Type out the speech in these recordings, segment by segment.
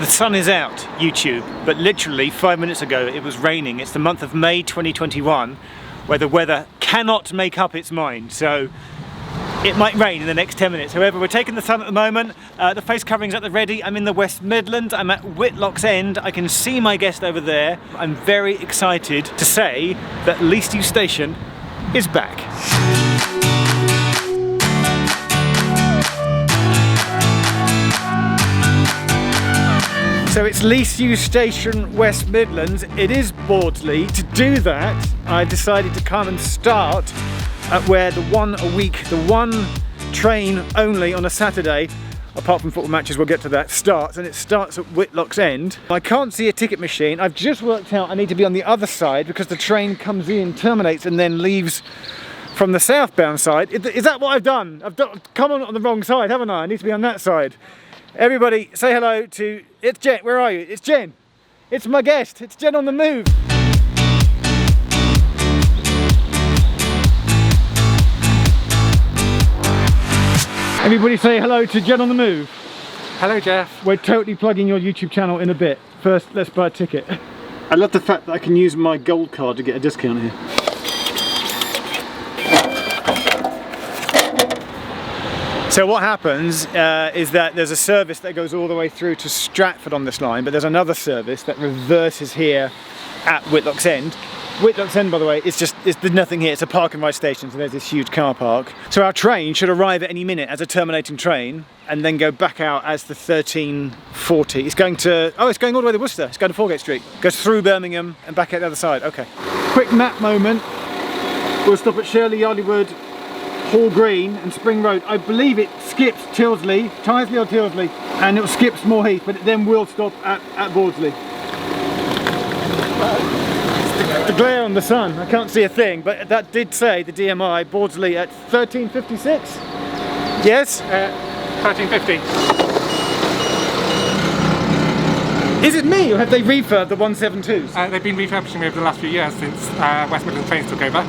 The sun is out, YouTube, but literally 5 minutes ago it was raining. It's the month of May 2021, where the weather cannot make up its mind, so it might rain in the next 10 minutes. However, we're taking the sun at the moment. The face covering's at the ready. I'm in the West Midlands. I'm at Whitlock's End. I can see my guest over there. I'm very excited to say that Least Used Station is back. So it's Least Used Station, West Midlands. It is Bawdsley. To do that, I decided to come and start at where the one train only on a Saturday, apart from football matches, we'll get to that, starts, and it starts at Whitlock's End. I can't see a ticket machine. I've just worked out I need to be on the other side because the train comes in, terminates, and then leaves from the southbound side. Is that what I've done? I've come on the wrong side, haven't I? I need to be on that side. Everybody say hello to, it's Jen, where are you? It's Jen. It's my guest, it's Jen on the Move. Everybody say hello to Jen on the Move. Hello, Jeff. We're totally plugging your YouTube channel in a bit. First, let's buy a ticket. I love the fact that I can use my gold card to get a discount here. So what happens is that there's a service that goes all the way through to Stratford on this line, but there's another service that reverses here at Whitlock's End. Whitlock's End, by the way, there's nothing here. It's a park and ride station, so there's this huge car park. So our train should arrive at any minute as a terminating train and then go back out as the 1340. It's going all the way to Worcester. It's going to Foregate Street. Goes through Birmingham and back out the other side. Okay. Quick map moment. We'll stop at Shirley, Yardleywood, Hall Green and Spring Road. I believe it skips Tyldesley or Tyldesley, and it will skip Small Heath, but it then will stop at Bawdsley. The glare on the sun, I can't see a thing, but that did say, the DMI, Bawdsley at 1356. Yes? 1350. Is it me, or have they refurbed the 172s? They've been refurbishing over the last few years since West Midlands Trains took over.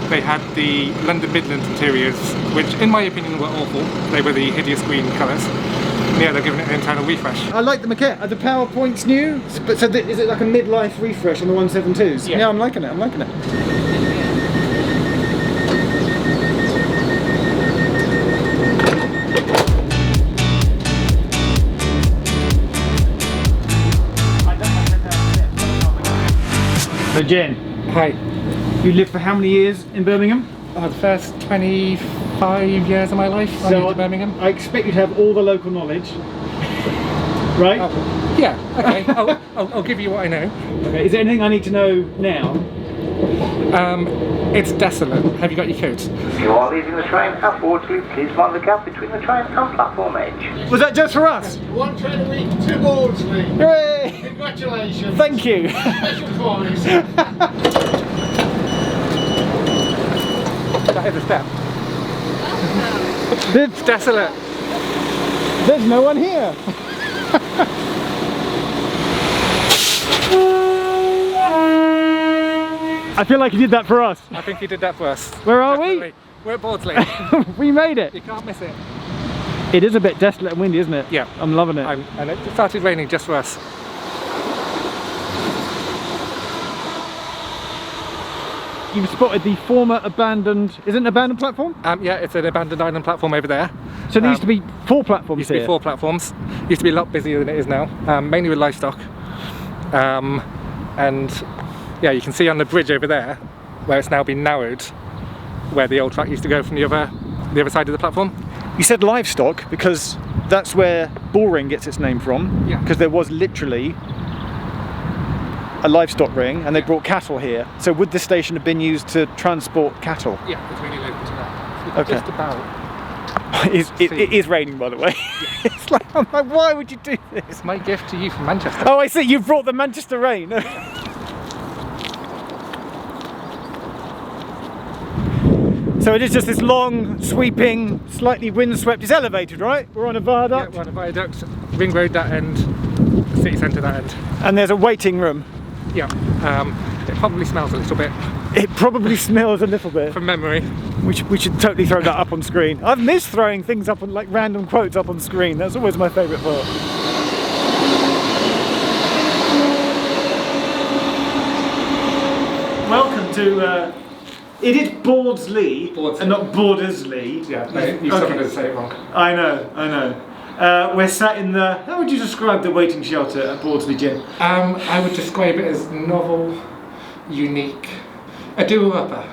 They had the London Midlands interiors, which in my opinion were awful. They were the hideous green colours. Yeah, they're giving it an internal refresh. I like the maquette. Are the PowerPoints new? But so is it like a midlife refresh on the 172s? Yeah, I'm liking it. I'm liking it. So Jen. Hi. You lived for how many years in Birmingham? The first 25 years of my life I lived in Birmingham. I expect you to have all the local knowledge, right? Yeah, okay. I'll give you what I know. Okay. Is there anything I need to know now? It's desolate. Have you got your coat? If you are leaving the train at Bawdsley, please mind the gap between the train and platform edge. Was that just for us? One train a week to Bawdsley. Hooray! Congratulations. Thank you. Special prize. That is a step. It's desolate. There's no one here. I feel like you did that for us. I think you did that for us. Where are Definitely. We're at Bawdsley. We made it. You can't miss it. It is a bit desolate and windy, isn't it? Yeah. I'm loving it. And it started raining just for us. You've spotted the former abandoned, is it an abandoned platform? Yeah, it's an abandoned island platform over there. So there used to be 4 platforms Used to be 4 platforms. Used to be a lot busier than it is now, mainly with livestock. And yeah, you can see on the bridge over there, where it's now been narrowed, where the old track used to go from the other side of the platform. You said livestock because that's where Bullring gets its name from. Yeah. Because there was literally a livestock ring and they brought cattle here. So would this station have been used to transport cattle? Yeah, it's really local to that. Okay. Just about. It is raining, by the way. It's like, I'm like, why would you do this? It's my gift to you from Manchester. Oh, I see, you've brought the Manchester rain. So it is just this long, sweeping, slightly windswept, it's elevated, right? We're on a viaduct. Yeah, we're on a viaduct, Ring Road that end, city centre that end. And there's a waiting room. Yeah, it probably smells a little bit. It probably smells a little bit. From memory. We should totally throw that up on screen. I've missed throwing things up on, like random quotes up on screen. That's always my favourite part. to. It is Bordsley, Bordsley. and not Bordersley. Yeah, no, you sometimes say it wrong. I know. We're sat in the. How would you describe the waiting shelter at Bordsley, Jen? I would describe it as novel, unique, a doer-upper.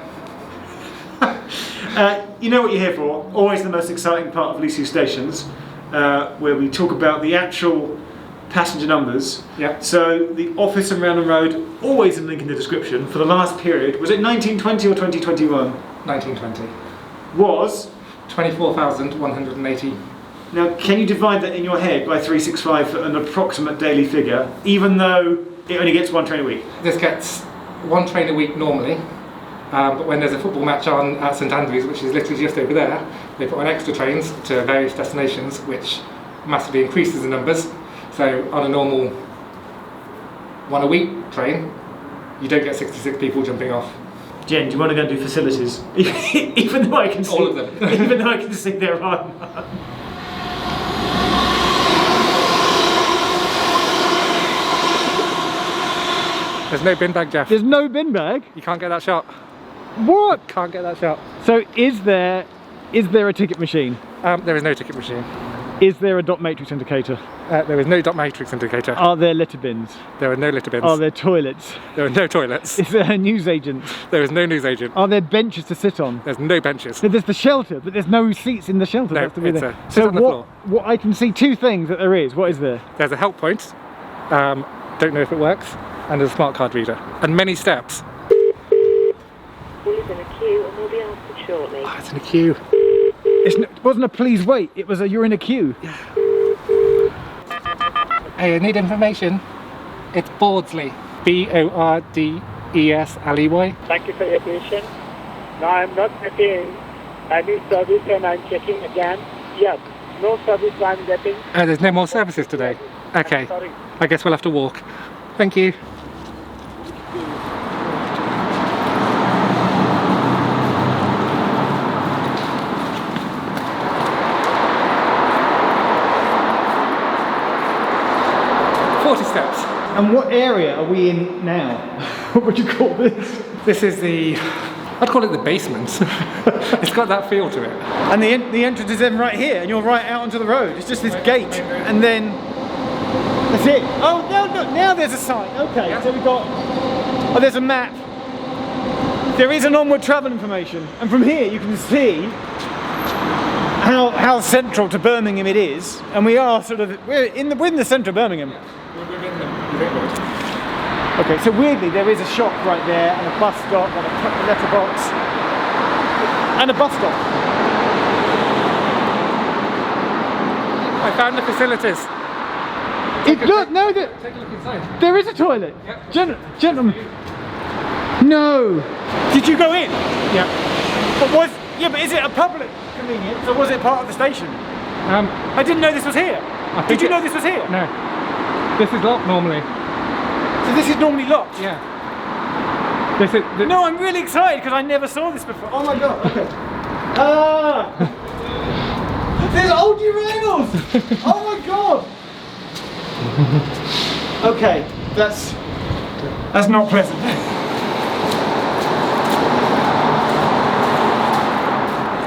You know what you're here for. Always the most exciting part of Lucy Stations, where we talk about the actual passenger numbers. Yeah. So the office and Roundham Road, always a link in the description, for the last period, was it 1920 or 2021? 1920. Was. 24,180. Now, can you divide that in your head by 365 for an approximate daily figure, even though it only gets one train a week? This gets one train a week normally, but when there's a football match on at St Andrews, which is literally just over there, they put on extra trains to various destinations, which massively increases the numbers. So on a normal one a week train, you don't get 66 people jumping off. Jen, do you want to go and do facilities? Even though I can see All of them. Even though I can see there are none. There's no bin bag, Jeff. There's no bin bag? You can't get that shot. What? Can't get that shot. So is there a ticket machine? There is no ticket machine. Is there a dot matrix indicator? There is no dot matrix indicator. Are there litter bins? There are no litter bins. Are there toilets? There are no toilets. Is there a newsagent? There is no newsagent. Are there benches to sit on? There's no benches. So there's the shelter, but there's no seats in the shelter. No, That's the it's there. a sit So on the floor. what I can see two things that there is. What is there? There's a help point. Don't know if it works. And there's a smart card reader. And many steps. All is in a queue and will be answered shortly. Oh, it's in a queue. It wasn't a please wait. It was a you're in a queue. Hey, I need information. It's Bordsley. Bordsley. Thank you for your patience. Now I'm not getting any service and I'm checking again. Yes, no service I'm getting. There's no more services today. Okay. Sorry. I guess we'll have to walk. Thank you. Steps. And what area are we in now? What would you call this? This is I'd call it the basement. It's got that feel to it. And the entrance is then right here, and you're right out onto the road. It's just this gate, and then that's it. Oh, now there's a sign. Okay, so we've got. Oh, there's a map. There is an onward travel information, and from here you can see how central to Birmingham it is, and we are we're in the centre of Birmingham. Okay, so weirdly there is a shop right there, and a bus stop, and a letterbox, and a bus stop. I found the facilities. Take a look inside. there is a toilet. Yep. Gentlemen. No. Did you go in? Yeah. But is it a public convenience, or was it part of the station? I didn't know this was here. Did you know this was here? No. This is locked normally. So this is normally locked? Yeah. No, I'm really excited because I never saw this before. Oh my god, okay. There's Oldie Reynolds! Oh my god! Okay, that's not pleasant.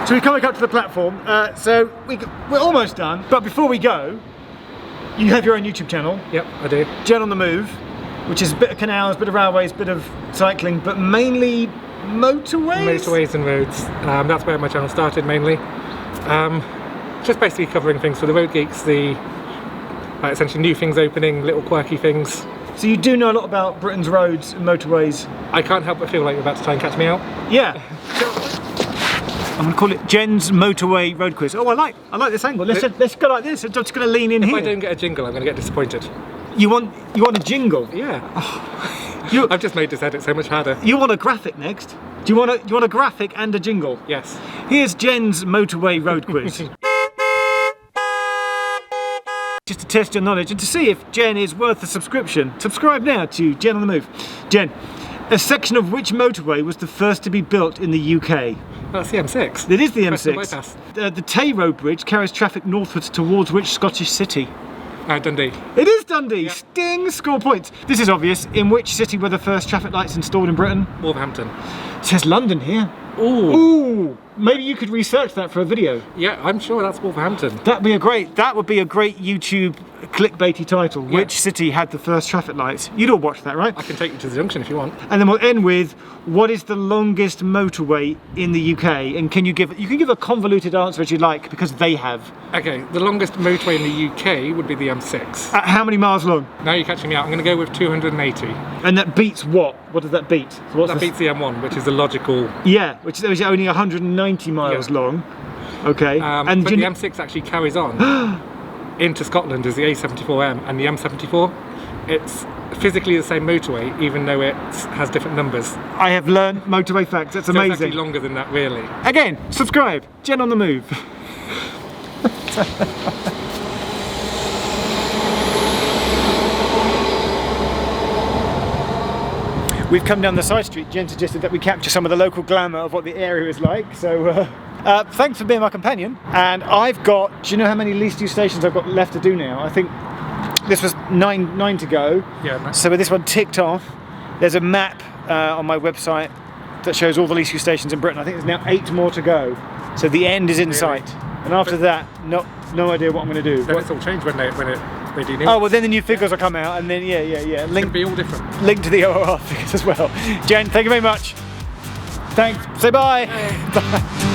So we're coming up to the platform, so we're almost done, but before we go, you have your own YouTube channel. Yep, I do. Jen on the Move, which is a bit of canals, bit of railways, bit of cycling, but mainly motorways? Motorways and roads. That's where my channel started mainly. Just basically covering things for the road geeks, essentially new things opening, little quirky things. So you do know a lot about Britain's roads and motorways? I can't help but feel like you're about to try and catch me out. Yeah. I'm going to call it Jen's Motorway Road Quiz. Oh, I like this angle. Let's go like this. I'm just going to lean in here. If I don't get a jingle, I'm going to get disappointed. You want a jingle? Yeah. I've just made this edit so much harder. You want a graphic next? Do you want a graphic and a jingle? Yes. Here's Jen's Motorway Road Quiz. Just to test your knowledge and to see if Jen is worth a subscription, subscribe now to Jen on the Move. Jen, a section of which motorway was the first to be built in the UK? That's the M6. It is the Preston M6. bypass. The Tay Road Bridge carries traffic northwards towards which Scottish city? Dundee. It is Dundee. Sting, score points. This is obvious. In which city were the first traffic lights installed in Britain? Wolverhampton. It says London here. Ooh. Ooh. Maybe you could research that for a video. Yeah, I'm sure that's Wolverhampton. That would be a great YouTube clickbaity title. Yeah. Which city had the first traffic lights? You'd all watch that, right? I can take you to the junction if you want. And then we'll end with, what is the longest motorway in the UK? And you can give a convoluted answer as you like, because they have. Okay, the longest motorway in the UK would be the M6. How many miles long? Now you're catching me out. I'm going to go with 280. And that beats what? What does that beat? So what's That beats the M1, which is the logical. Yeah, which is only 190 miles Yeah. long. Okay. But the M6 actually carries on into Scotland as the A74M, and the M74, it's physically the same motorway, even though it has different numbers. I have learned motorway facts. That's So it's amazing. actually longer than that, really. Again, subscribe. Jen on the Move. We've come down the side street. Jen suggested that we capture some of the local glamour of what the area is like. So thanks for being my companion. And I've got, do you know how many least used stations I've got left to do now? I think this was nine to go. Yeah, nice. So with this one ticked off, there's a map on my website that shows all the least used stations in Britain. I think there's now 8 more to go. So the end is in sight. And after that, no idea what I'm going to do. Then it's all changed when they do new. Oh, well then the new figures will come out, and then yeah. It's going to be all different. Link to the OOR figures as well. Jen, thank you very much. Thanks. Say bye. Bye.